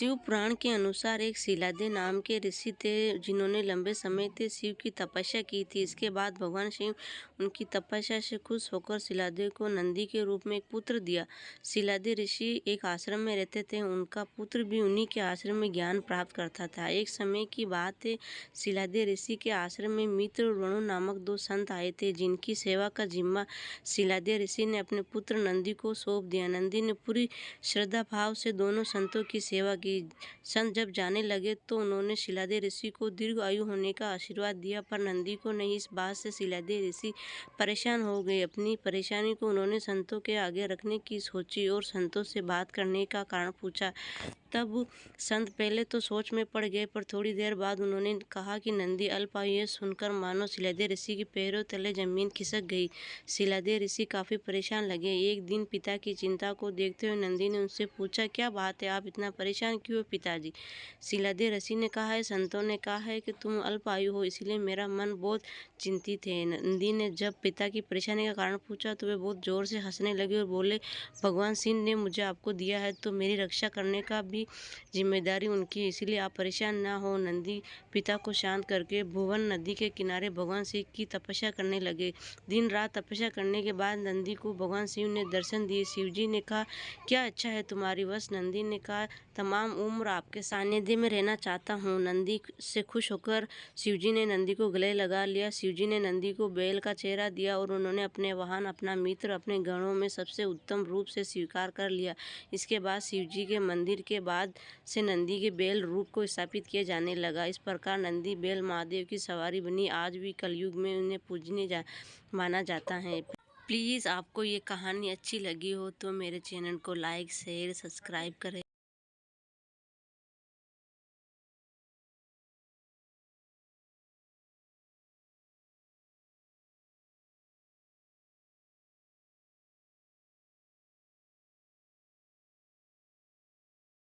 शिव पुराण के अनुसार एक शिलादे नाम के ऋषि थे जिन्होंने लंबे समय तक शिव की तपस्या की थी। इसके बाद भगवान शिव उनकी तपस्या से खुश होकर शिलादे को नंदी के रूप में एक पुत्र दिया। शिलादे ऋषि एक आश्रम में रहते थे। उनका पुत्र भी उन्हीं के आश्रम में ज्ञान प्राप्त करता था। एक समय की बात है, शिलादे ऋषि के आश्रम में मित्र और वरुण नामक दो संत आए थे, जिनकी सेवा का जिम्मा शिलादे ऋषि ने अपने पुत्र नंदी को सौंप दिया। नंदी ने पूरी श्रद्धा भाव से दोनों संतों की सेवा की। संत जब जाने लगे तो उन्होंने शिलादे ऋषि को दीर्घ आयु होने का आशीर्वाद दिया, पर नंदी को नहीं। इस बात से शिलादे ऋषि परेशान हो गए। अपनी परेशानी को उन्होंने संतों के आगे रखने की सोची और संतों से बात करने का कारण पूछा। तब संत पहले तो सोच में पड़ गए, पर थोड़ी देर बाद उन्होंने कहा कि नंदी अल्पायु है। सुनकर मानो शिलादे ऋषि के पैरों तले जमीन खिसक गई। शिलादे ऋषि काफी परेशान लगे। एक दिन पिता की चिंता को देखते हुए नंदी ने उनसे पूछा, क्या बात है, आप इतना परेशान क्यों हो पिताजी? शिलादे ऋषि ने कहा है, संतों ने कहा है कि तुम अल्पायु हो, इसलिए मेरा मन बहुत चिंतित है। नंदी ने जब पिता की परेशानी का कारण पूछा तो वे बहुत जोर से हंसने लगे और बोले, भगवान शिव ने मुझे आपको दिया है तो मेरी रक्षा करने का भी जिम्मेदारी उनकी है, इसलिए आप परेशान ना हो। नंदी पिता को शांत करके भुवन नदी के किनारे भगवान शिव की तपस्या करने लगे। दिन रात तपस्या करने के बाद नंदी को भगवान शिव ने दर्शन दिए। शिवजी ने कहा, क्या अच्छा है तुम्हारी वश? नंदी ने कहा, तमाम उम्र आपके सानिध्य में रहना चाहता हूँ। नंदी से खुश होकर शिवजी ने नंदी को गले लगा लिया। शिवजी ने नंदी को बैल का चेहरा दिया और उन्होंने अपने वाहन, अपना मित्र, अपने गणों में सबसे उत्तम रूप से स्वीकार कर लिया। इसके बाद शिवजी के मंदिर के बाद से नंदी के बैल रूप को स्थापित किया जाने लगा। इस प्रकार नंदी बैल महादेव की सवारी बनी। आज भी कलयुग में उन्हें पूजनीय माना जाता है। प्लीज़ आपको ये कहानी अच्छी लगी हो तो मेरे चैनल को लाइक, शेयर, सब्सक्राइब करें।